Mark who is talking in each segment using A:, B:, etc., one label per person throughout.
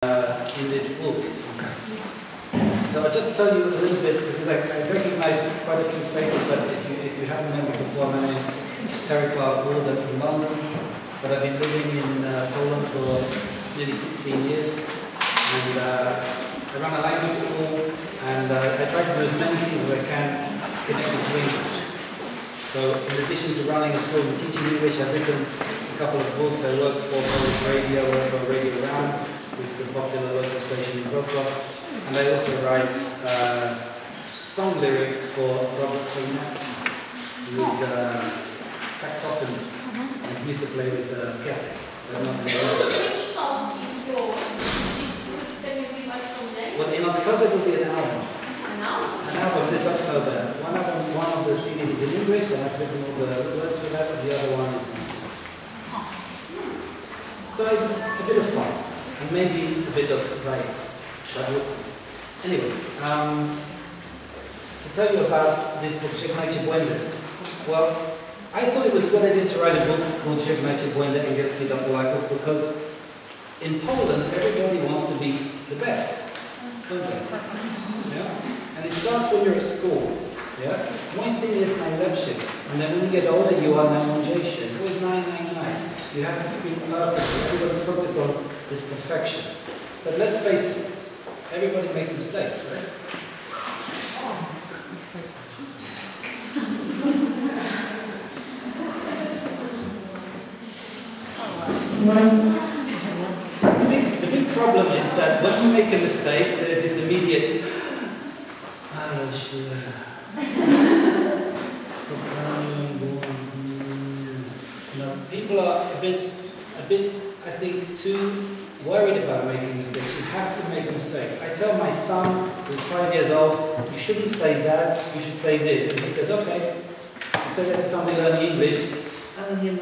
A: in this book. So I'll just tell you a little bit, because I recognize quite a few faces, but if you haven't met me before, my name is Terry Clark Wood. I'm from London, but I've been living in Poland for nearly 16 years, and I run a language school, and I try to do as many things as I can connected to English. So in addition to running a school and teaching English, I've written a couple of books. I work for Polish radio, I work for Radio Round, which is a popular local station in Wrocław, and I also write song lyrics for Robert Koinacki, who is a saxophonist and he used to play with piasek, but not in the
B: Which song is yours? Can you give us some names?
A: Well, in October there will be an album.
B: An album?
A: An album this October. One of the CDs is in English, and I've written all the words for that, but the other one is in English. So it's a bit of fun, and maybe a bit of anxiety, but we'll see. Anyway, to tell you about this book, Żegnajcie Błędy. Well, I thought it was a good idea to write a book called Żegnajcie Błędy angielski dla Polaków, because in Poland everybody wants to be the best, don't they? Yeah? And it starts when you're at school. Yeah? Mój syn jest najlepszy, and then when you get older you are najmądrzejszy. It's always 999. You have to speak perfectly. Everybody's focused on this perfection. But let's face it, everybody makes mistakes, right? The big problem is that when you make a mistake, there's this immediate, oh, sure. People are a bit, I think, too worried about making mistakes. You have to make mistakes. I tell my son, who's 5 years old, you shouldn't say that, you should say this. And he says, okay. You say that to somebody learning English, and then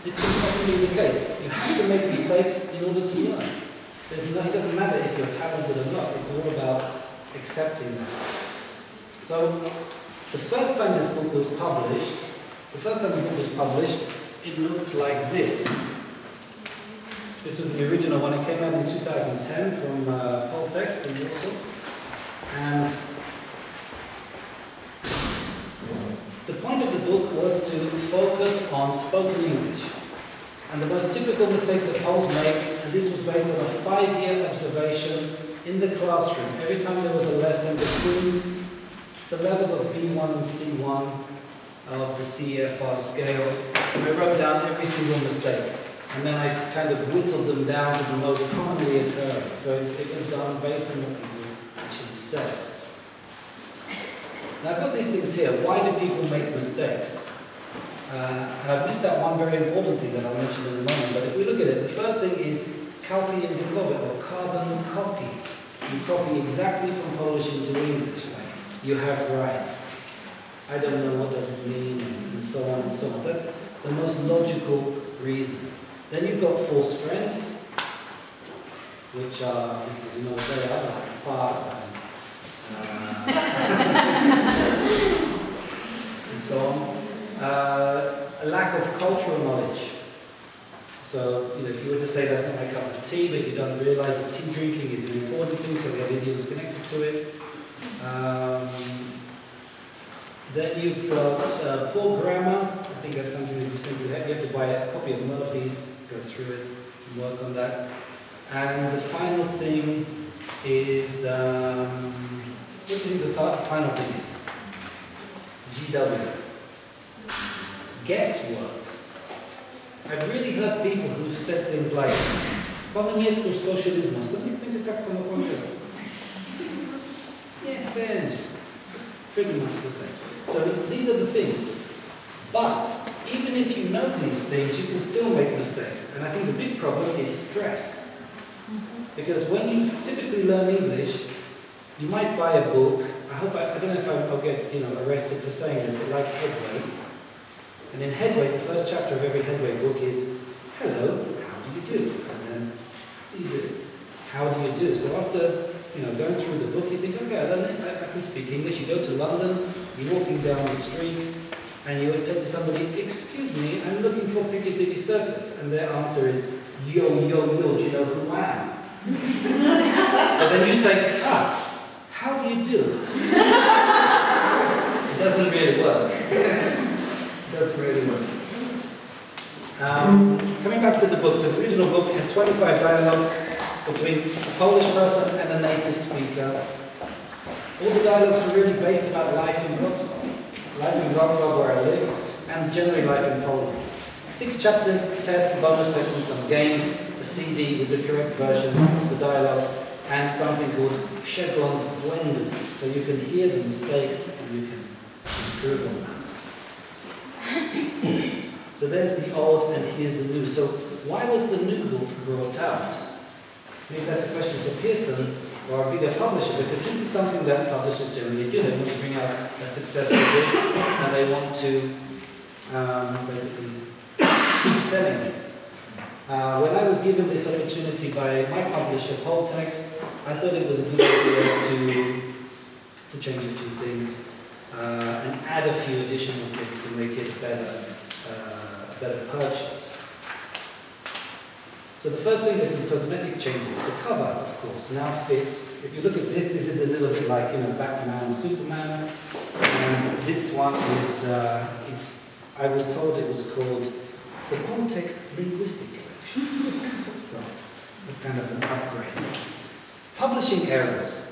A: this can often be the case. You have to make mistakes in order to learn. It doesn't matter if you're talented or not. It's all about accepting that. So, the first time this book was published, it looked like this. This was the original one. It came out in 2010 from Poltext in Warsaw. And the point of the book was to focus on spoken English. And the most typical mistakes that Poles make, and this was based on a 5-year observation in the classroom. Every time there was a lesson between the levels of B1 and C1 of the CEFR scale, I wrote down every single mistake. And then I kind of whittled them down to the most commonly occurring. So it was done based on what people actually said. Now I've got these things here. Why do people make mistakes? And I've missed out one very important thing that I'll mention in a moment. But if we look at it, the first thing is językowej, or carbon copy. You copy exactly from Polish into English. Like, you have right. I don't know what does it mean, and so on and so on. That's the most logical reason. Then you've got false friends, which are, you know, they are like fart and so on. A lack of cultural knowledge. So, you know, if you were to say that's not my cup of tea, but you don't realize that tea drinking is an important thing, so we have idioms connected to it. Then you've got poor grammar. I think that's something that you simply have. You have to buy a copy of Murphy's, go through it, and work on that. And the final thing is, what do you think the final thing is? GW. Guesswork. I've really heard people who've said things like, po niemiecku socializmu, to nie będzie tak samo po angielsku. Nie będzie. It's pretty much the same. So these are the things. But even if you know these things, you can still make mistakes. And I think the big problem is stress. Because when you typically learn English, you might buy a book. I don't know if I'll get arrested for saying this, but like Headway. And in Headway, the first chapter of every Headway book is, hello, how do you do? And then, how do you do? So after going through the book, you think, okay, I can speak English. You go to London, you're walking down the street, and you say to somebody, excuse me, I'm looking for Piccadilly Circus. And their answer is, yo, yo, yo, do you know who I am? So then you say, how do you do? It doesn't really work. It doesn't really work. Coming back to the book, so the original book had 25 dialogues between a Polish person and a native speaker. All the dialogues were really based about life in Wrocław. Life in Wrocław, where I live, and generally life in Poland. 6 chapters, tests, bonus sections, some games, a CD with the correct version, the dialogues, and something called Żegnajcie Błędy. So you can hear the mistakes and you can improve on them. So there's the old and here's the new. So why was the new book brought out? Maybe that's a question for Pearson or a bigger publisher, because this is something that publishers generally do. They want to bring out a successful book and they want to basically keep selling it. When I was given this opportunity by my publisher, Poltext, I thought it was a good idea to change a few things and add a few additional things to make it a better purchase. So the first thing is some cosmetic changes. The cover, of course, now fits. If you look at this, this is a little bit like, Batman and Superman. And this one is, I was told it was called the Poltext Linguistic Collection. So it's kind of an upgrade. Publishing errors.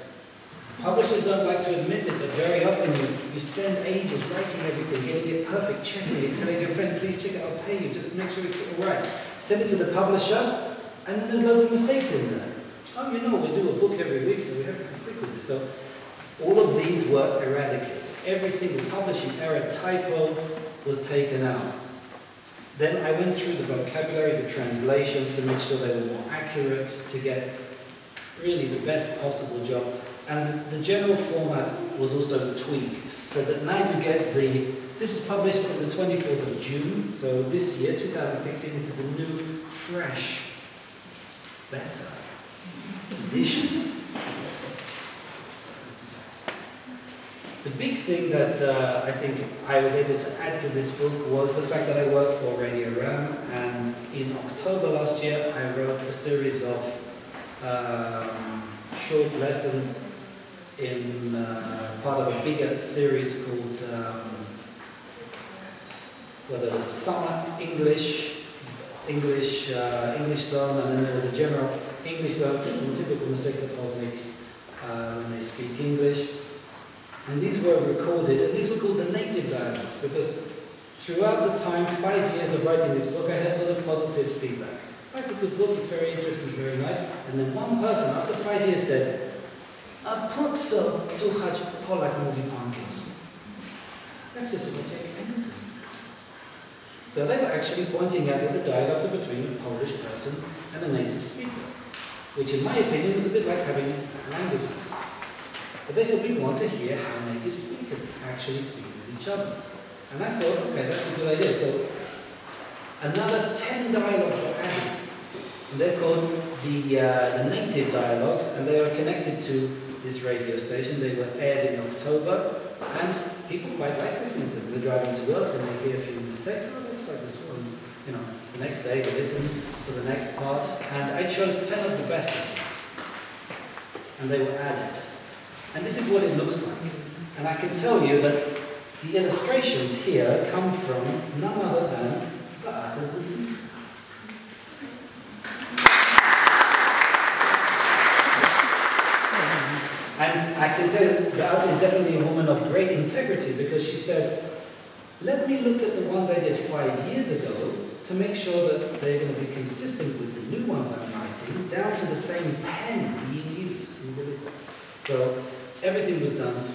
A: Publishers don't like to admit it, but very often you spend ages writing everything, getting it perfect, checking it, telling your friend, please check it, I'll pay you, just make sure it's all right. Send it to the publisher, and then there's loads of mistakes in there. Oh, we do a book every week, so we have to be quick with this. So all of these were eradicated. Every single publishing error, typo was taken out. Then I went through the vocabulary, the translations, to make sure they were more accurate, to get really the best possible job. And the general format was also tweaked, so that now you get this was published on the 24th of June, so this year, 2016, this is a new, fresh, better edition. The big thing that I think I was able to add to this book was the fact that I worked for Radio Ram, and in October last year I wrote a series of short lessons in part of a bigger series called, well, there was a summer English zone, and then there was a general English zone, typical mistakes that people make when they speak English. And these were recorded, and these were called the native dialogues, because throughout the time, 5 years of writing this book, I had a lot of positive feedback. It's a good book, it's very interesting, very nice. And then one person, after 5 years, said, a po co słuchać Polak mówi po angielsku? Jak się słuchacie Anglican? So they were actually pointing out that the dialogues are between a Polish person and a native speaker, which in my opinion was a bit like having languages. But they said we want to hear how native speakers actually speak with each other. And I thought, okay, that's a good idea. So another 10 dialogues were added. And they're called the native dialogues, and they are connected to this radio station. They were aired in October, and people quite like listening to them. They're driving to work and they hear a few mistakes. Oh, that's quite this one. The next day they listen for the next part. And I chose 10 of the best of these, and they were added. And this is what it looks like. And I can tell you that the illustrations here come from none other than author. And I can tell you, Beata is definitely a woman of great integrity, because she said, let me look at the ones I did 5 years ago to make sure that they're going to be consistent with the new ones I'm writing, down to the same pen being used. So everything was done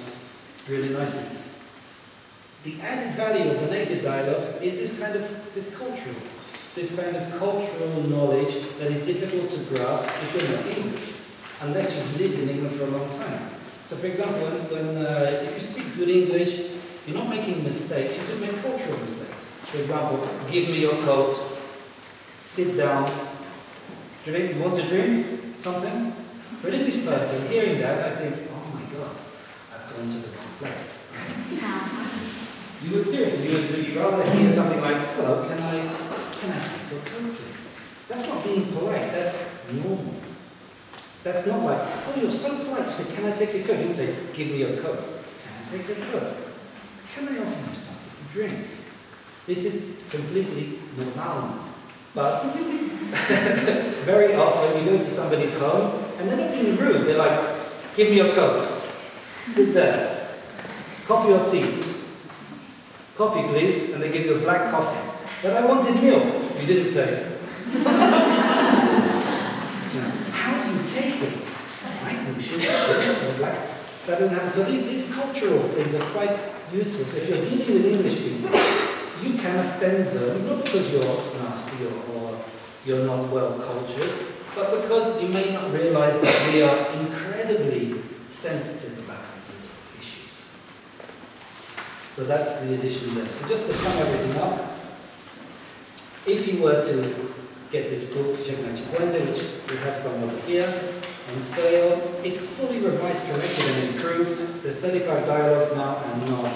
A: really nicely. The added value of the native dialogues is this kind of cultural knowledge that is difficult to grasp if you're not English, unless you've lived in England for a long time. So for example, if you speak good English, you're not making mistakes, you could make cultural mistakes. For example, give me your coat, sit down, drink, you want to drink something? For an English person, hearing that, I think, oh my God, I've gone to the wrong place. You would seriously, would you rather hear something like, hello, can I take your coat, please? That's not being polite, that's normal. That's not like, oh, you're so polite. You say, can I take your coat? You don't say, give me your coat. Can I take your coat? Can I offer you something to drink? This is completely normal. But very often you go to somebody's home and they're not being rude. They're like, give me your coat. Sit there. Coffee or tea? Coffee, please. And they give you a black coffee. But I wanted milk. You didn't say. How do you take it? Right? That doesn't happen. So these cultural things are quite useful. So if you're dealing with English people, you can offend them, not because you're nasty or you're not well cultured, but because you may not realize that we are incredibly sensitive about these issues. So that's the addition there. So just to sum everything up, if you were to get this book, Żegnajcie Błędy, which we have some over here on sale, it's fully revised, corrected and improved. There's 35 dialogues now and not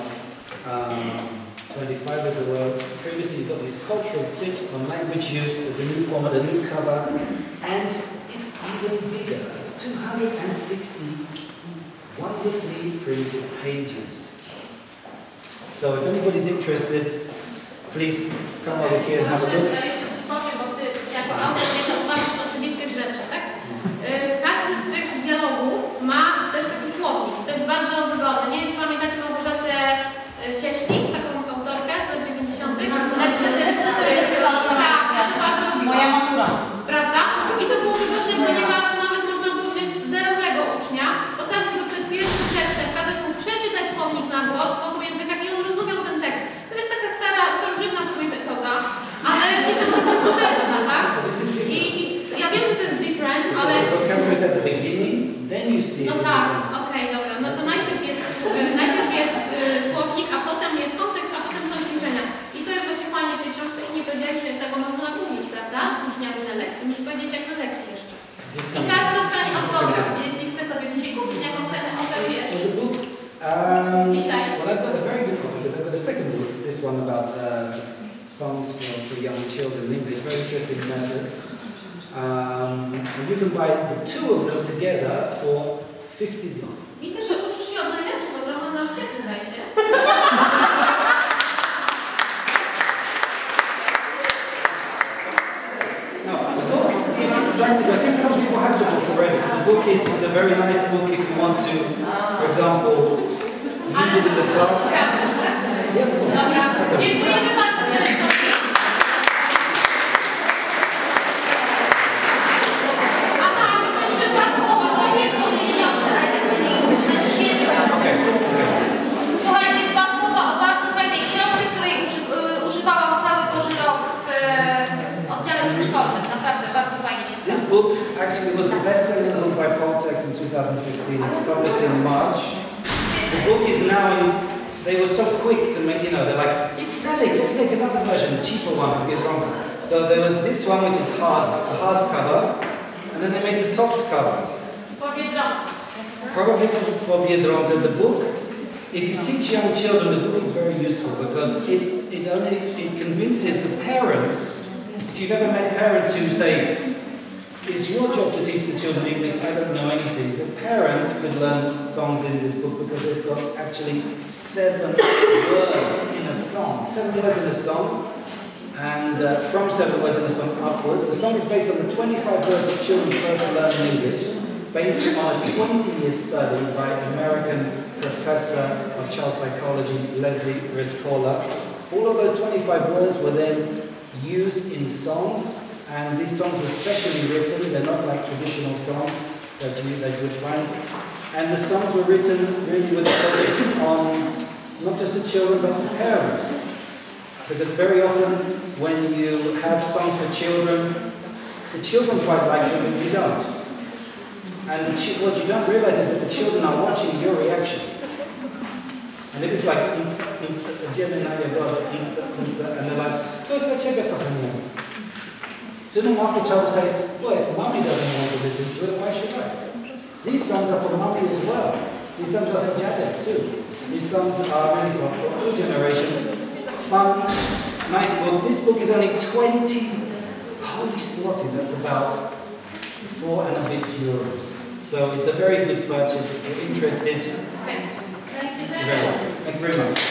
A: 25 as there were previously. You've got these cultural tips on language use. There's a new format, a new cover, and it's even bigger. It's 260 wonderfully printed pages. So if anybody's interested, please come over here and have a look.
B: Jako autor nie zauważysz oczywistych rzeczy, tak? Każdy z tych dialogów ma też taki słownik. To jest bardzo wygodne. Nie wiem, czy pamiętacie Małgorzatę Cieśnik, taką autorkę z lat 90. Tak, ja to bardzo lubiłam.
C: Moja matura.
B: Prawda? I to było wygodne, ponieważ nawet można było wziąć zerowego ucznia, posadzić go przed pierwszym tekstem, kazać mu przeczytać słownik na głos w obu językach i on rozumiał ten tekst. To jest taka stara, starożytna w sumie metoda, ale niesamowicie skuteczna, tak? I ja wiem, że to jest different, ale... No tak, okej, dobra. No to najpierw jest słownik, a potem jest kontekst, a potem są ćwiczenia. I to jest właśnie fajnie w tej książce i nie powiedziałeś, że tego można nagumić, prawda? Z uczniami na lekcji. Muszę powiedzieć, jak na lekcji jeszcze. I każdy dostanie autograf, jeśli chce sobie dzisiaj kupić, jaką cenę oferujesz. Dzisiaj.
A: Well, I've got a very good offer because I've got a second book, this one about songs for young children in English, very interesting method. And you can buy the two of them together for 50 zlotys.
B: Widzę, że uczysz się od najlepszych, bo trochę nauczycielem, wydaje się.
A: No, the book is practical. I think some people have the book already. So the book is a very nice book if you want to, for example, use it in the class.
B: Dobra, dziękujemy bardzo.
C: Słuchajcie, dwa słowa o bardzo fajnej książce, której używałam cały Boży rok w oddziale przedszkolnym. Naprawdę bardzo fajnie się sprawdza.
A: This book actually was the best-selling book by Poltex in 2015. It was published in March. The book is now in, they were so quick to make, you know, they're like, it's selling, let's make another version, a cheaper one, a bit longer. So there was this one which is hard cover, and then they made the soft cover. Probably for Biedronka. The book, if you teach young children, the book is very useful because it convinces the parents. If you've ever met parents who say, it's your job to teach the children English, I don't know anything. The parents could learn songs in this book because they've got actually 7 words in a song. 7 words in a song, and from 7 words in a song upwards. The song is based on the 25 words of children first learning English, based on a 20-year study by American professor of child psychology, Leslie Riscola. All of those 25 words were then used in songs, and these songs were specially written. They're not like traditional songs that you would find. And the songs were written really with a focus on not just the children, but the parents. Because very often when you have songs for children, the children quite like them and you don't. And what you don't realize is that the children are watching your reaction. And it is like, and they're like, to jest dla ciebie, kochanie. Soon enough the child will say, well, if mommy doesn't want to listen to it, why should I? These songs are for mommy as well. These songs are for Jadek too. These songs are really for all generations. Fun, nice book. This book is only 20 Polish zlotys, that's about €4 and a bit. So it's a very good purchase if you're interested.
B: Okay. Thank you
A: Thank you very much.